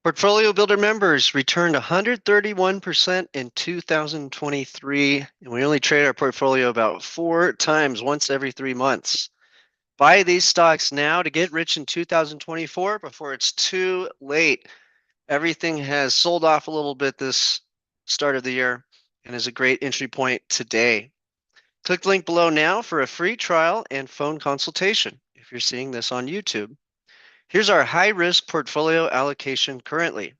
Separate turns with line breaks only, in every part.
Portfolio Builder members returned 131% in 2023, and we only trade our portfolio about 4 times, once every 3 months. Buy these stocks now to get rich in 2024 before it's too late. Everything has sold off a little bit this start of the year and is a great entry point today. Click the link below now for a free trial and phone consultation if you're seeing this on YouTube. Here's our high-risk portfolio allocation currently.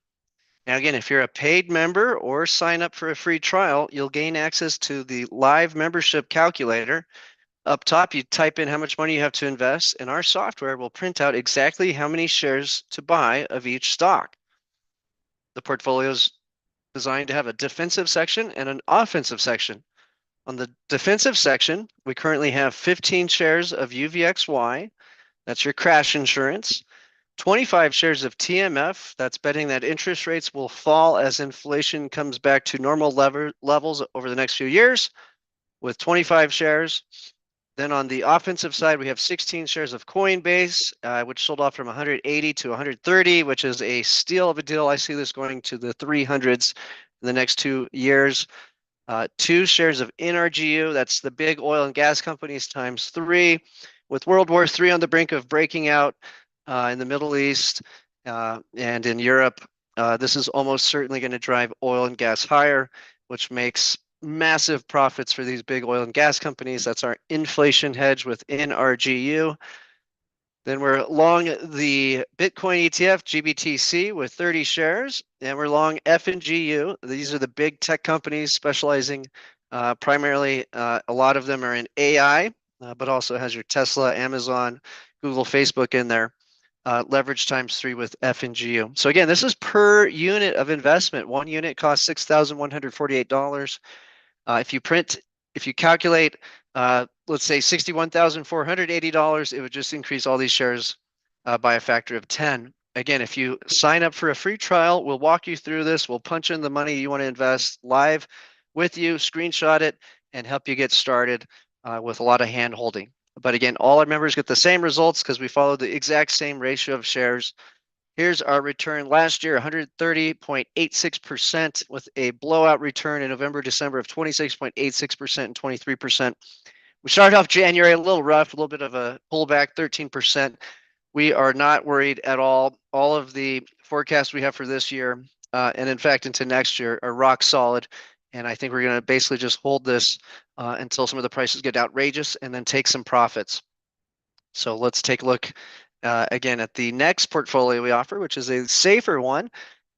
Now, again, if you're a paid member or sign up for a free trial, you'll gain access to the live membership calculator. Up top, you type in how much money you have to invest, and our software will print out exactly how many shares to buy of each stock. The portfolio is designed to have a defensive section and an offensive section. On the defensive section, we currently have 15 shares of UVXY. That's your crash insurance. 25 shares of TMF, that's betting that interest rates will fall as inflation comes back to normal levels over the next few years, with 25 shares. Then on the offensive side, we have 16 shares of Coinbase, which sold off from 180 to 130, which is a steal of a deal. I see this going to the 300s in the next 2 years. 2 shares of NRGU, that's the big oil and gas companies times 3. With World War III on the brink of breaking out, in the Middle East and in Europe, this is almost certainly going to drive oil and gas higher, which makes massive profits for these big oil and gas companies. That's our inflation hedge within NRGU. Then we're long the Bitcoin ETF, GBTC, with 30 shares, and we're long F&GU. These are the big tech companies specializing primarily, a lot of them are in AI, but also has your Tesla, Amazon, Google, Facebook in there. Leverage times 3 with F&GU. So again, this is per unit of investment. 1 unit costs $6,148. If you calculate, let's say $61,480, it would just increase all these shares by a factor of 10. Again, if you sign up for a free trial, we'll walk you through this. We'll punch in the money you want to invest live with you, screenshot it, and help you get started with a lot of hand holding. But again, all our members get the same results because we follow the exact same ratio of shares. Here's our return last year, 130.86% with a blowout return in November, December of 26.86% and 23%. We started off January a little rough, a little bit of a pullback, 13%. We are not worried at all. All of the forecasts we have for this year, and in fact into next year, are rock solid. And I think we're going to basically just hold this until some of the prices get outrageous and then take some profits. So let's take a look again at the next portfolio we offer, which is a safer one.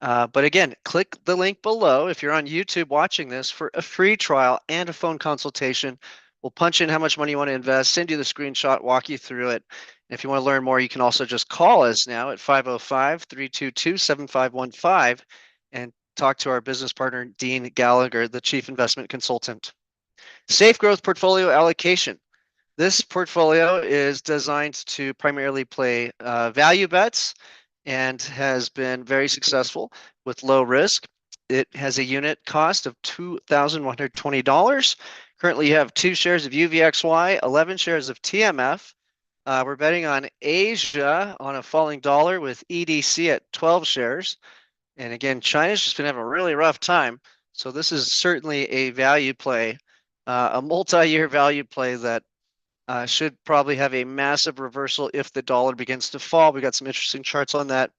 But again, click the link below if you're on YouTube watching this for a free trial and a phone consultation. We'll punch in how much money you want to invest, send you the screenshot, walk you through it. And if you want to learn more, you can also just call us now at 505-322-7515 and talk to our business partner, Dean Gallagher, the Chief Investment Consultant. Safe Growth Portfolio Allocation. This portfolio is designed to primarily play value bets and has been very successful with low risk. It has a unit cost of $2,120. Currently, you have 2 shares of UVXY, 11 shares of TMF. We're betting on Asia on a falling dollar with EDC at 12 shares. And again, China's just been having a really rough time. So this is certainly a value play, a multi-year value play that should probably have a massive reversal if the dollar begins to fall. We got some interesting charts on that.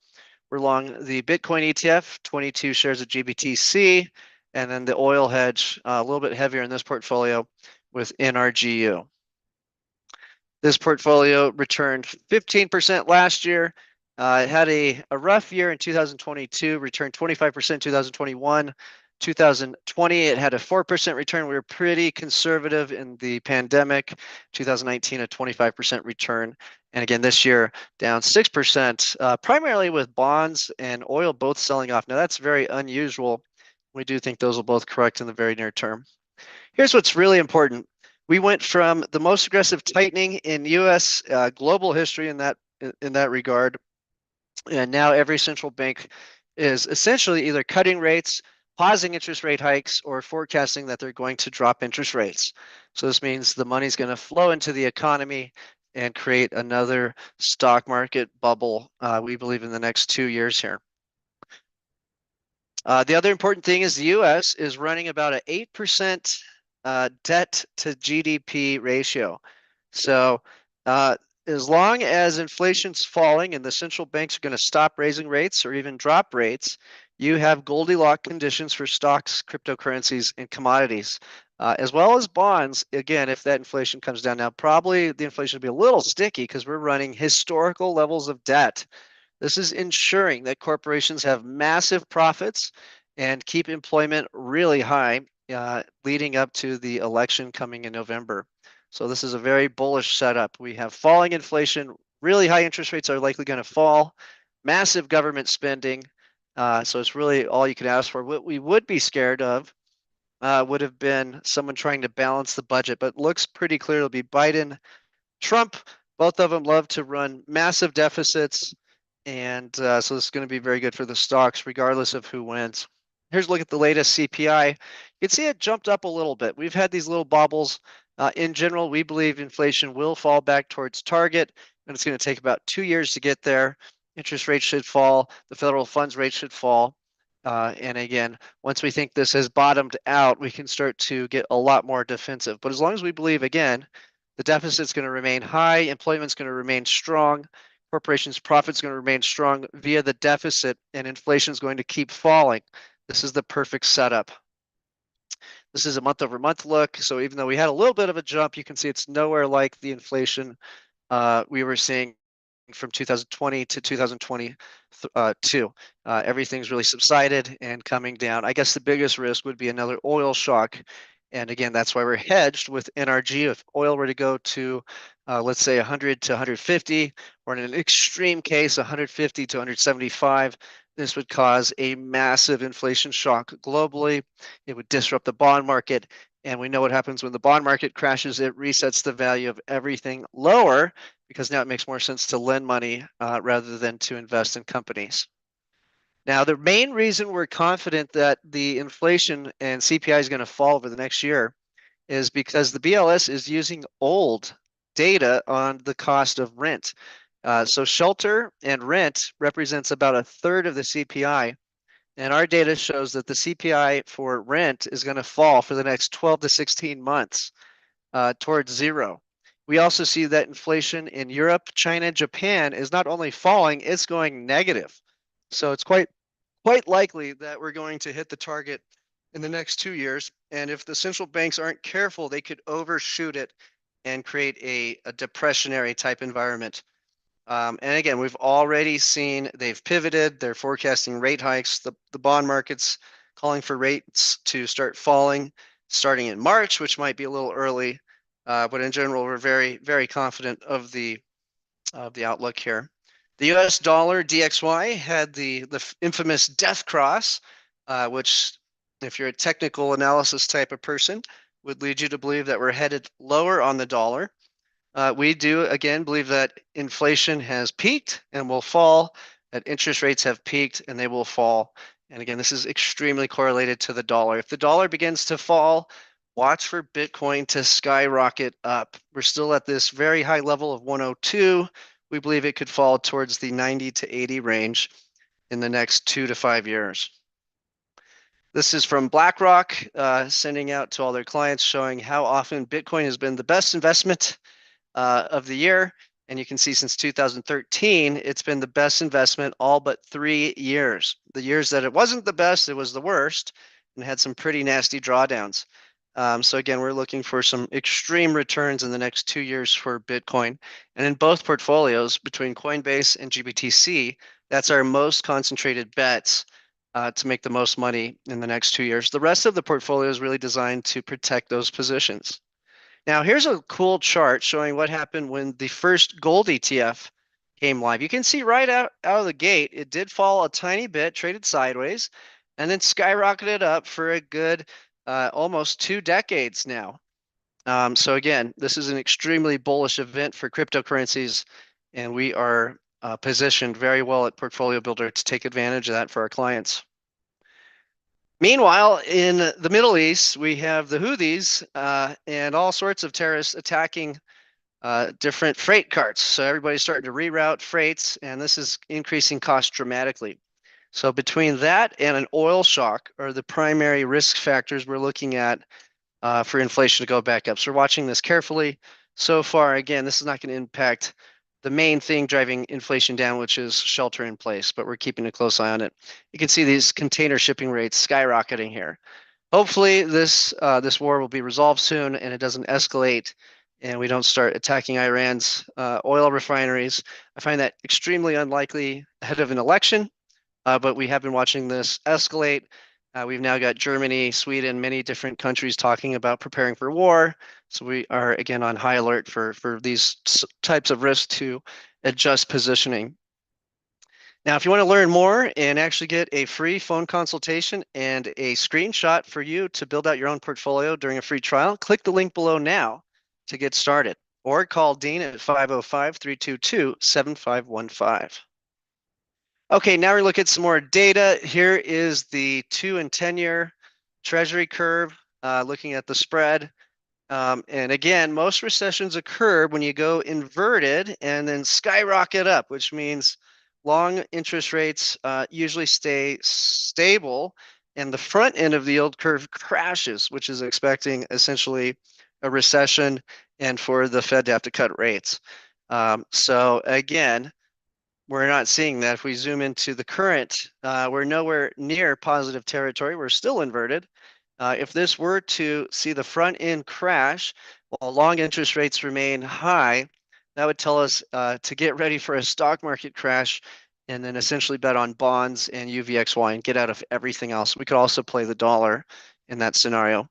We're long the Bitcoin ETF, 22 shares of GBTC, and then the oil hedge, a little bit heavier in this portfolio with NRGU. This portfolio returned 15% last year. It had a rough year in 2022, returned 25% in 2021. 2020, it had a 4% return. We were pretty conservative in the pandemic. 2019, a 25% return. And again, this year, down 6%, primarily with bonds and oil both selling off. Now, that's very unusual. We do think those will both correct in the very near term. Here's what's really important. We went from the most aggressive tightening in U.S. Global history in that regard. And now every central bank is essentially either cutting rates, pausing interest rate hikes, or forecasting that they're going to drop interest rates. So this means the money's going to flow into the economy and create another stock market bubble, we believe, in the next 2 years here. The other important thing is the U.S. is running about an 8% debt to GDP ratio. So as long as inflation's falling and the central banks are going to stop raising rates or even drop rates, you have Goldilocks conditions for stocks, cryptocurrencies, and commodities, as well as bonds. Again, if that inflation comes down now, probably the inflation will be a little sticky because we're running historical levels of debt. This is ensuring that corporations have massive profits and keep employment really high, leading up to the election coming in November. So this is a very bullish setup. We have falling inflation, really high interest rates are likely going to fall, massive government spending. So it's really all you can ask for. What we would be scared of would have been someone trying to balance the budget, but looks pretty clear it'll be Biden, Trump. Both of them love to run massive deficits. And so this is going to be very good for the stocks, regardless of who wins. Here's a look at the latest CPI. You can see it jumped up a little bit. We've had these little bobbles. In general, we believe inflation will fall back towards target, and it's going to take about 2 years to get there. Interest rates should fall. The federal funds rate should fall. And again, once we think this has bottomed out, we can start to get a lot more defensive. But as long as we believe, again, the deficit's going to remain high, employment's going to remain strong, corporations' profits going to remain strong via the deficit, and inflation is going to keep falling. This is the perfect setup. This is a month over month look. So even though we had a little bit of a jump, you can see it's nowhere like the inflation we were seeing from 2020 to 2022. Everything's really subsided and coming down. I guess the biggest risk would be another oil shock. And again, that's why we're hedged with NRG. If oil were to go to, let's say 100 to 150, or in an extreme case, 150 to 175, this would cause a massive inflation shock globally. It would disrupt the bond market. And we know what happens when the bond market crashes. It resets the value of everything lower, because now it makes more sense to lend money rather than to invest in companies. Now, the main reason we're confident that the inflation and CPI is going to fall over the next year is because the BLS is using old data on the cost of rent. So shelter and rent represents about a third of the CPI. And our data shows that the CPI for rent is going to fall for the next 12 to 16 months towards zero. We also see that inflation in Europe, China, Japan is not only falling, it's going negative. So it's quite likely that we're going to hit the target in the next 2 years. And if the central banks aren't careful, they could overshoot it and create a depressionary type environment. And again, we've already seen they've pivoted. They're forecasting rate hikes. The bond market's calling for rates to start falling starting in March, which might be a little early. But in general, we're very, very confident of the outlook here. The US dollar DXY had the infamous death cross, which, if you're a technical analysis type of person, would lead you to believe that we're headed lower on the dollar. We do, again, believe that inflation has peaked and will fall, that interest rates have peaked and they will fall. And again, this is extremely correlated to the dollar. If the dollar begins to fall, watch for Bitcoin to skyrocket up. We're still at this very high level of 102. We believe it could fall towards the 90 to 80 range in the next 2 to 5 years. This is from BlackRock, sending out to all their clients, showing how often Bitcoin has been the best investment of the year. And you can see since 2013, it's been the best investment all but 3 years. The years that it wasn't the best, it was the worst, and had some pretty nasty drawdowns. So again, we're looking for some extreme returns in the next 2 years for Bitcoin. And in both portfolios, between Coinbase and GBTC, that's our most concentrated bets to make the most money in the next 2 years. The rest of the portfolio is really designed to protect those positions. Now, here's a cool chart showing what happened when the first gold ETF came live. You can see right out of the gate, it did fall a tiny bit, traded sideways, and then skyrocketed up for a good almost 2 decades now. So again, this is an extremely bullish event for cryptocurrencies, and we are positioned very well at Portfolio Builder to take advantage of that for our clients. Meanwhile, in the Middle East, we have the Houthis and all sorts of terrorists attacking different freight carts. So everybody's starting to reroute freights, and this is increasing costs dramatically. So between that and an oil shock are the primary risk factors we're looking at for inflation to go back up. So we're watching this carefully. So far, again, this is not going to impact the main thing driving inflation down, which is shelter in place, but we're keeping a close eye on it. You can see these container shipping rates skyrocketing here. Hopefully this war will be resolved soon and it doesn't escalate and we don't start attacking Iran's oil refineries. I find that extremely unlikely ahead of an election, but we have been watching this escalate. We've now got Germany, Sweden, many different countries talking about preparing for war. So we are again on high alert for these types of risks to adjust positioning. Now, if you want to learn more and actually get a free phone consultation and a screenshot for you to build out your own portfolio during a free trial, click the link below now to get started or call Dean at 505-322-7515. Okay, now we look at some more data. Here is the 2 and 10-year Treasury curve, looking at the spread. And again, most recessions occur when you go inverted and then skyrocket up, which means long interest rates usually stay stable and the front end of the yield curve crashes, which is expecting essentially a recession and for the Fed to have to cut rates. So again, we're not seeing that. If we zoom into the current, we're nowhere near positive territory. We're still inverted. If this were to see the front end crash while long interest rates remain high, that would tell us to get ready for a stock market crash and then essentially bet on bonds and UVXY and get out of everything else. We could also play the dollar in that scenario.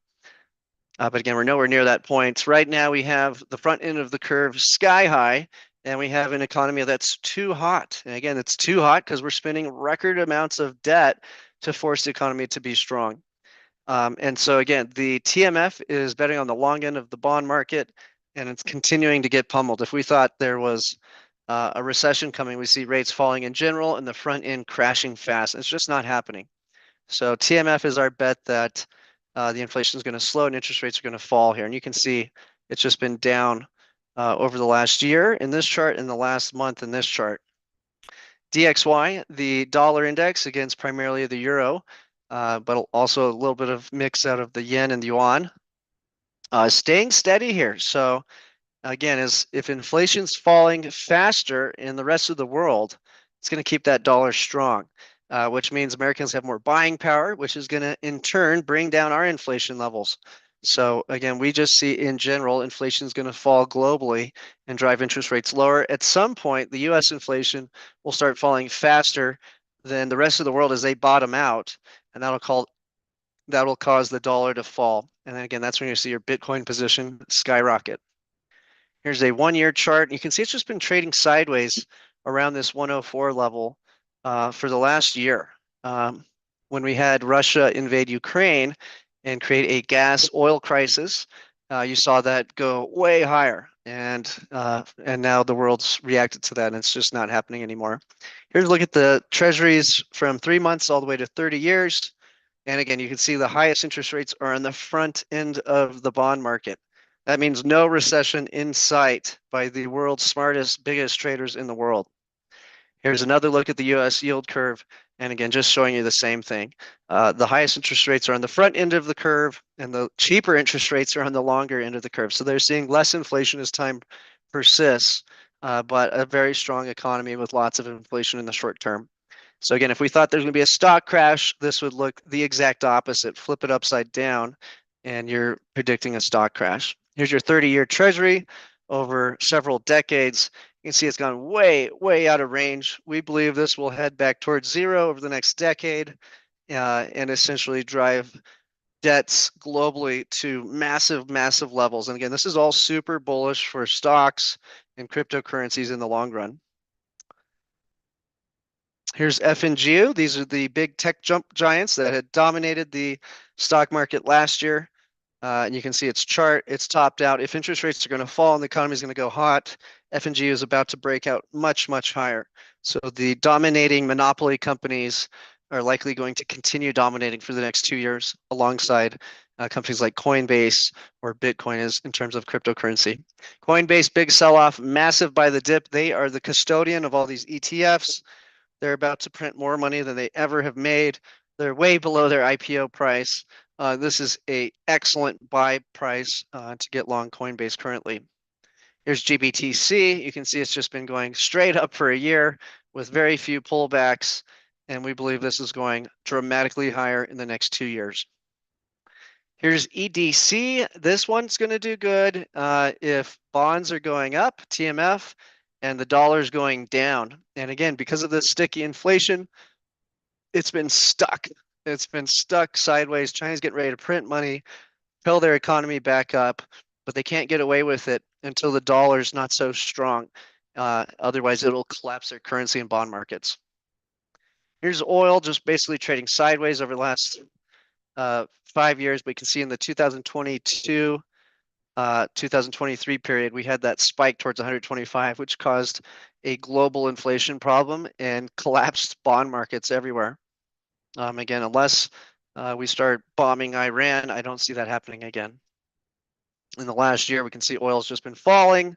But again, we're nowhere near that point. Right now, we have the front end of the curve sky high, and we have an economy that's too hot. And again, it's too hot because we're spending record amounts of debt to force the economy to be strong. And so again, the TMF is betting on the long end of the bond market, and it's continuing to get pummeled. If we thought there was a recession coming, we see rates falling in general and the front end crashing fast. It's just not happening. So TMF is our bet that the inflation is going to slow and interest rates are going to fall here. And you can see it's just been down over the last year in this chart and the last month in this chart. DXY, the dollar index against primarily the euro, but also a little bit of mix out of the yen and the yuan. Staying steady here. So again, if inflation's falling faster in the rest of the world, it's going to keep that dollar strong, which means Americans have more buying power, which is going to in turn bring down our inflation levels. So again, we just see in general, inflation is going to fall globally and drive interest rates lower. At some point, the US inflation will start falling faster than the rest of the world as they bottom out, and that'll cause the dollar to fall. And then again, that's when you see your Bitcoin position skyrocket. Here's a 1-year chart. You can see it's just been trading sideways around this 104 level for the last year. When we had Russia invade Ukraine and create a gas oil crisis, you saw that go way higher. And now the world's reacted to that, and it's just not happening anymore. Here's a look at the treasuries from 3 months all the way to 30 years. And again, you can see the highest interest rates are on the front end of the bond market. That means no recession in sight by the world's smartest, biggest traders in the world. Here's another look at the US yield curve. And again, just showing you the same thing. The highest interest rates are on the front end of the curve, and the cheaper interest rates are on the longer end of the curve. So they're seeing less inflation as time persists, but a very strong economy with lots of inflation in the short term. So again, if we thought there's going to be a stock crash, this would look the exact opposite. Flip it upside down, and you're predicting a stock crash. Here's your 30-year treasury over several decades. You can see it's gone way, way out of range. We believe this will head back towards zero over the next decade and essentially drive debts globally to massive, massive levels. And again, this is all super bullish for stocks and cryptocurrencies in the long run. Here's FNGU. These are the big tech jump giants that had dominated the stock market last year. And you can see its chart, it's topped out. If interest rates are going to fall and the economy is going to go hot, FNGU is about to break out much, much higher. So the dominating monopoly companies are likely going to continue dominating for the next 2 years alongside companies like Coinbase or Bitcoin is in terms of cryptocurrency. Coinbase, big sell-off, massive by the dip. They are the custodian of all these ETFs. They're about to print more money than they ever have made. They're way below their IPO price. This is a excellent buy price to get long Coinbase currently. Here's GBTC. You can see it's just been going straight up for a year with very few pullbacks, and we believe this is going dramatically higher in the next 2 years. Here's EDC. This one's going to do good if bonds are going up, TMF, and the dollar's going down. And again, because of this sticky inflation, it's been stuck. It's been stuck sideways. China's getting ready to print money, fill their economy back up, but they can't get away with it until the dollar's not so strong. Otherwise, it'll collapse their currency and bond markets. Here's oil, just basically trading sideways over the last 5 years. But you can see in the 2022 2023 period, we had that spike towards 125, which caused a global inflation problem and collapsed bond markets everywhere. Again, unless we start bombing Iran, I don't see that happening again. In the last year, we can see oil's just been falling.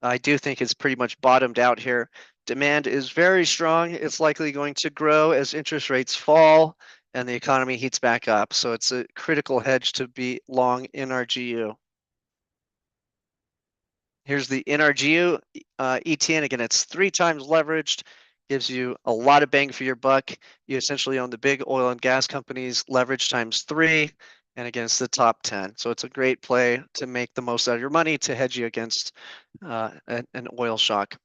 I do think it's pretty much bottomed out here. Demand is very strong. It's likely going to grow as interest rates fall and the economy heats back up. So it's a critical hedge to be long NRGU. Here's the NRGU ETN. Again, it's 3 times leveraged, gives you a lot of bang for your buck. You essentially own the big oil and gas companies, leverage times 3, and again, it's the top 10. So it's a great play to make the most out of your money to hedge you against an oil shock.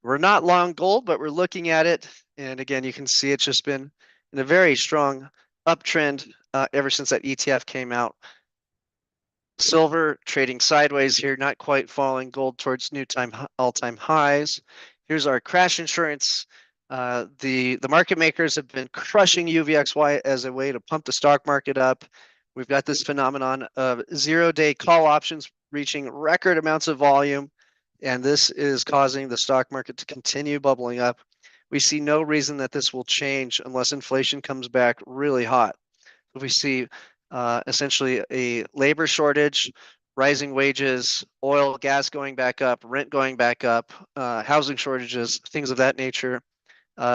We're not long gold, but we're looking at it. And again, you can see it's just been in a very strong uptrend ever since that ETF came out. Silver trading sideways here, not quite falling. Gold towards new all-time highs. Here's our crash insurance. The market makers have been crushing UVXY as a way to pump the stock market up. We've got this phenomenon of 0-day call options reaching record amounts of volume, and this is causing the stock market to continue bubbling up. We see no reason that this will change unless inflation comes back really hot. If we see essentially a labor shortage, rising wages, oil, gas going back up, rent going back up, housing shortages, things of that nature,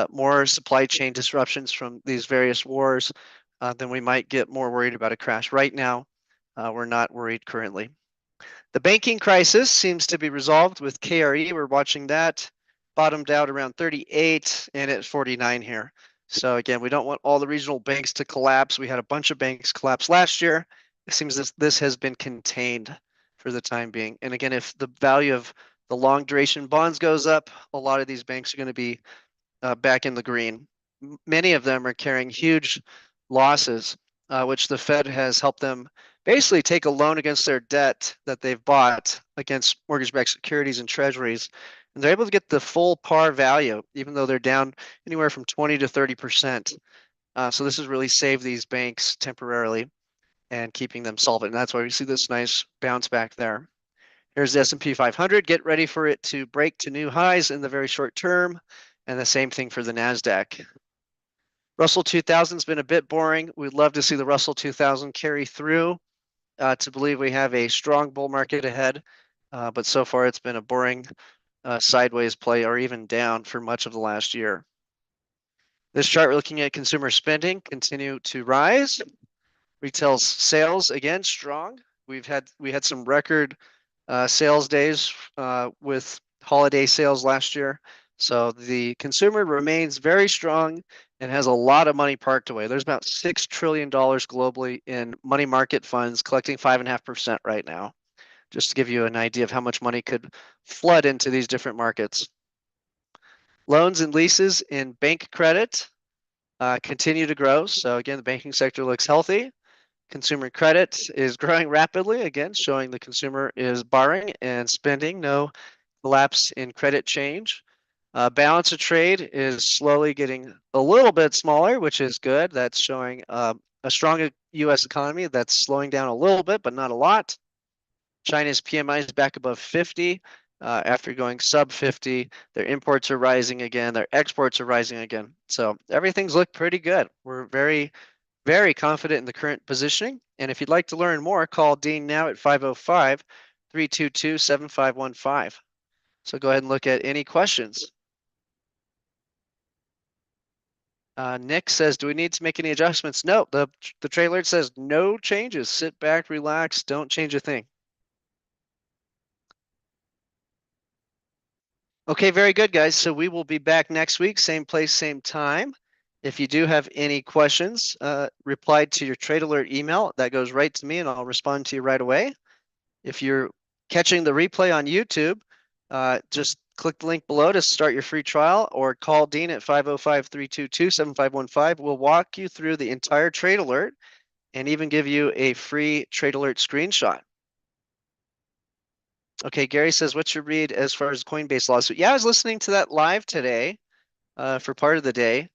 more supply chain disruptions from these various wars, then we might get more worried about a crash. Right now, we're not worried currently. The banking crisis seems to be resolved with KRE. We're watching that. Bottomed out around 38 and at 49 here. So again, we don't want all the regional banks to collapse. We had a bunch of banks collapse last year. It seems this has been contained for the time being. And again, if the value of the long duration bonds goes up, a lot of these banks are going to be back in the green. Many of them are carrying huge losses, which the Fed has helped them basically take a loan against their debt that they've bought against mortgage-backed securities and treasuries. And they're able to get the full par value, even though they're down anywhere from 20 to 30%. So this has really saved these banks temporarily and keeping them solvent. And that's why we see this nice bounce back there. Here's the S&P 500. Get ready for it to break to new highs in the very short term. And the same thing for the NASDAQ. Russell 2000 has been a bit boring. We'd love to see the Russell 2000 carry through to believe we have a strong bull market ahead. But so far it's been a boring sideways play or even down for much of the last year. This chart, we're looking at consumer spending continue to rise. Retail sales, again, strong. We had some record sales days with holiday sales last year. So the consumer remains very strong and has a lot of money parked away. There's about $6 trillion globally in money market funds collecting 5.5% right now, just to give you an idea of how much money could flood into these different markets. Loans and leases in bank credit continue to grow. So again, the banking sector looks healthy. Consumer credit is growing rapidly, again, showing the consumer is borrowing and spending, no collapse in credit change. Balance of trade is slowly getting a little bit smaller, which is good. That's showing a strong U.S. economy that's slowing down a little bit, but not a lot. China's PMI is back above 50 after going sub 50. Their imports are rising again. Their exports are rising again. So everything's looked pretty good. We're very, very confident in the current positioning. And if you'd like to learn more, call Dean now at 505-322-7515. So go ahead and look at any questions. Nick says, do we need to make any adjustments? No, the trade alert says no changes. Sit back, relax, don't change a thing. Okay, very good, guys. So we will be back next week, same place, same time. If you do have any questions, reply to your trade alert email. That goes right to me and I'll respond to you right away. If you're catching the replay on YouTube, just click the link below to start your free trial or call Dean at 505-322-7515. We'll walk you through the entire trade alert and even give you a free trade alert screenshot. Okay, Gary says, what's your read as far as Coinbase lawsuit? Yeah, I was listening to that live today for part of the day.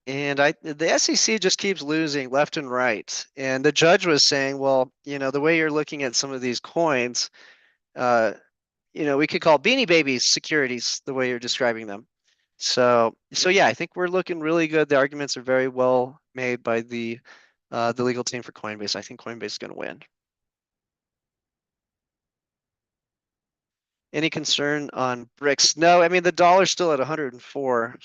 And the SEC just keeps losing left and right. And the judge was saying, well, the way you're looking at some of these coins, we could call Beanie Babies securities the way you're describing them. So yeah, I think we're looking really good. The arguments are very well made by the legal team for Coinbase. I think Coinbase is going to win. Any concern on BRICS? No, I mean the dollar's still at 104,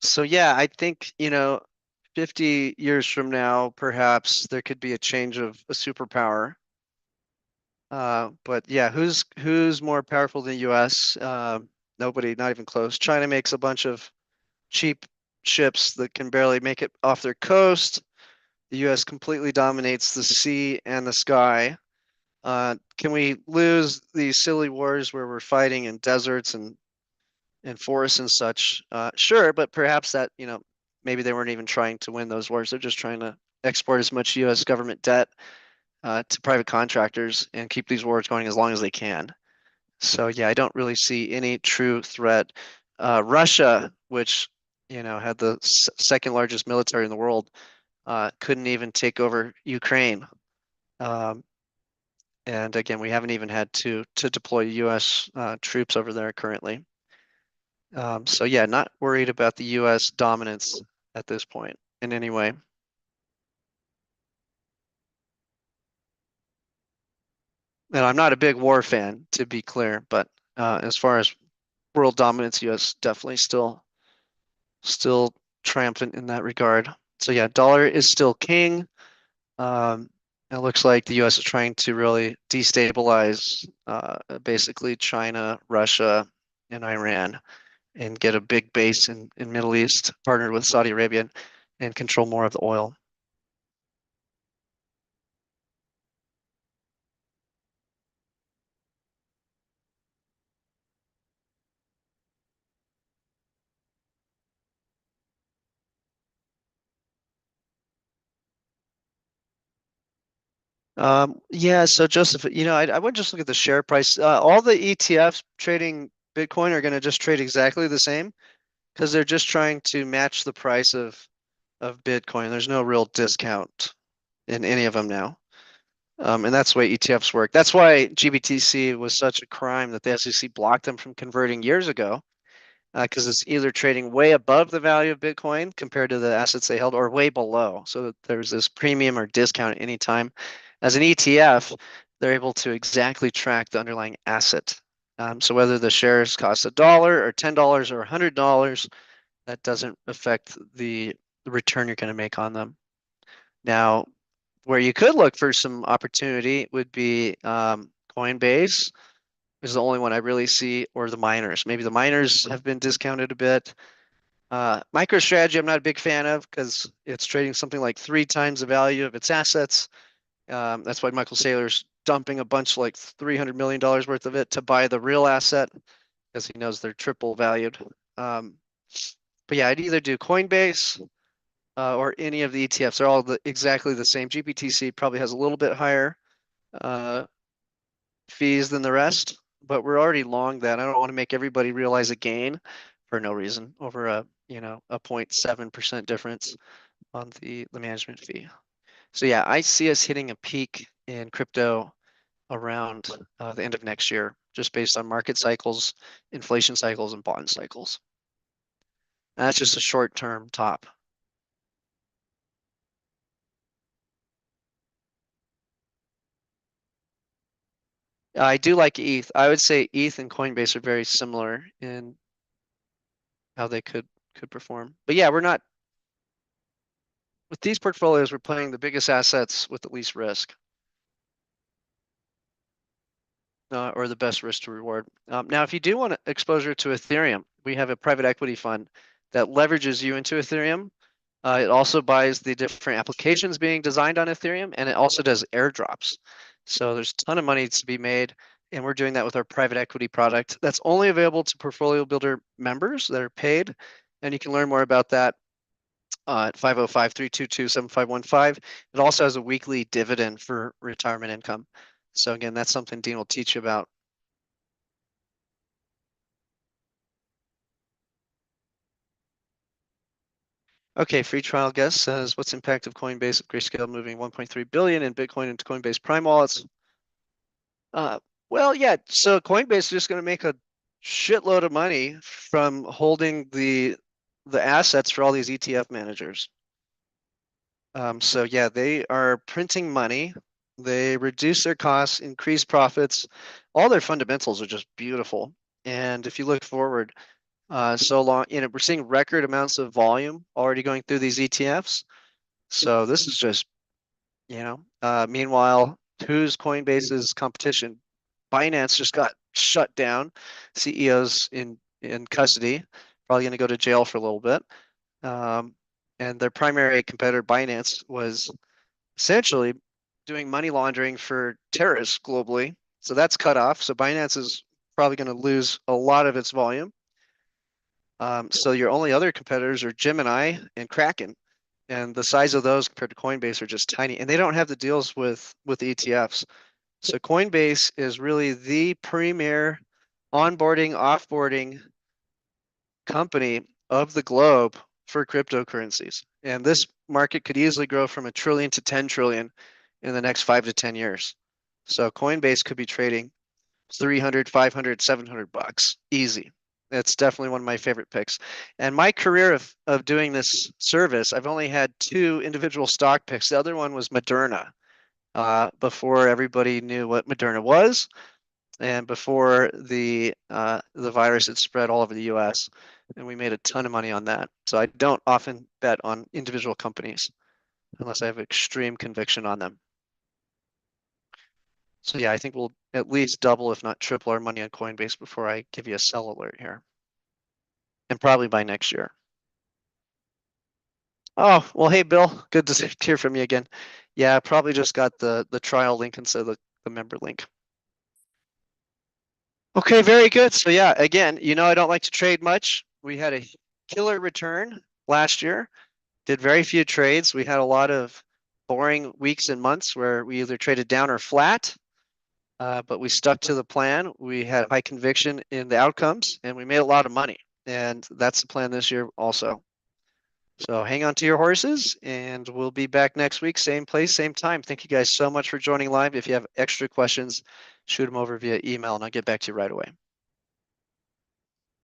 so yeah, I think 50 years from now, perhaps there could be a change of a superpower. But yeah, who's more powerful than the U.S.? Nobody, not even close. China makes a bunch of cheap ships that can barely make it off their coast. The U.S. completely dominates the sea and the sky. Can we lose these silly wars where we're fighting in deserts and forests and such? Sure, but perhaps that, maybe they weren't even trying to win those wars. They're just trying to export as much U.S. government debt to private contractors and keep these wars going as long as they can. So yeah, I don't really see any true threat. Russia, which had the second largest military in the world, couldn't even take over Ukraine. Um, and again, we haven't even had to deploy U.S. Troops over there currently. So yeah, not worried about the U.S. dominance at this point in any way. And I'm not a big war fan, to be clear, but as far as world dominance, U.S. definitely still triumphant in that regard. So yeah, dollar is still king. It looks like the U.S. is trying to really destabilize basically China, Russia, and Iran, and get a big base in Middle East, partnered with Saudi Arabia, and control more of the oil. Yeah, so Joseph, I would just look at the share price. All the ETFs trading Bitcoin are going to just trade exactly the same because they're just trying to match the price of Bitcoin. There's no real discount in any of them now. And that's the way ETFs work. That's why GBTC was such a crime that the SEC blocked them from converting years ago, because it's either trading way above the value of Bitcoin compared to the assets they held or way below. So there's this premium or discount at any time. As an ETF, they're able to exactly track the underlying asset. So whether the shares cost $1 or $10 or $100, that doesn't affect the return you're going to make on them. Now, where you could look for some opportunity would be Coinbase is the only one I really see, or the miners. Maybe the miners have been discounted a bit. MicroStrategy, I'm not a big fan of because it's trading something like 3 times the value of its assets. That's why Michael Saylor's dumping a bunch, like $300 million worth of it to buy the real asset because he knows they're triple valued. But yeah, I'd either do Coinbase or any of the ETFs. They're all exactly the same. GBTC probably has a little bit higher uh, fees than the rest, but we're already long that. I don't want to make everybody realize a gain for no reason over a 0.7% difference on the management fee. So yeah, I see us hitting a peak in crypto around the end of next year, just based on market cycles, inflation cycles, and bond cycles. And that's just a short-term top. I do like ETH. I would say ETH and Coinbase are very similar in how they could perform. But yeah, we're not with these portfolios, we're playing the biggest assets with the least risk. Or the best risk to reward. Now, if you do want exposure to Ethereum, we have a private equity fund that leverages you into Ethereum. It also buys the different applications being designed on Ethereum, and it also does airdrops. So there's a ton of money to be made, and we're doing that with our private equity product. That's only available to Portfolio Builder members that are paid, and you can learn more about that at 505-322-7515. It also has a weekly dividend for retirement income. So again, that's something Dean will teach you about. Okay, free trial guest says, what's the impact of Coinbase of Grayscale moving 1.3 billion in Bitcoin into Coinbase Prime wallets? Well, yeah, so Coinbase is just going to make a shitload of money from holding the assets for all these ETF managers. So yeah, they are printing money. They reduce their costs, increase profits. All their fundamentals are just beautiful. And if you look forward, so long, we're seeing record amounts of volume already going through these ETFs. So this is just, meanwhile, who's Coinbase's competition? Binance just got shut down. CEO's in custody, probably going to go to jail for a little bit. And their primary competitor, Binance, was essentially doing money laundering for terrorists globally. So that's cut off. So Binance is probably going to lose a lot of its volume. So your only other competitors are Gemini and Kraken, and the size of those compared to Coinbase are just tiny, and they don't have the deals with ETFs. So Coinbase is really the premier onboarding, offboarding company of the globe for cryptocurrencies. And this market could easily grow from $1 trillion to 10 trillion in the next 5 to 10 years. So Coinbase could be trading 300, 500, 700 bucks easy. That's definitely one of my favorite picks. And my career of doing this service, I've only had 2 individual stock picks. The other one was Moderna, before everybody knew what Moderna was, and before the virus had spread all over the U.S. And we made a ton of money on that. So I don't often bet on individual companies unless I have extreme conviction on them. So yeah, I think we'll at least double, if not triple, our money on Coinbase before I give you a sell alert here. And probably by next year. Oh, well, hey, Bill, good to hear from you again. Yeah, I probably just got the trial link instead of the member link. Okay, very good. So yeah, again, I don't like to trade much. We had a killer return last year, did very few trades. We had a lot of boring weeks and months where we either traded down or flat, but we stuck to the plan. We had high conviction in the outcomes, and we made a lot of money. And that's the plan this year also. So hang on to your horses, and we'll be back next week, same place, same time. Thank you guys so much for joining live. If you have extra questions, shoot them over via email, and I'll get back to you right away.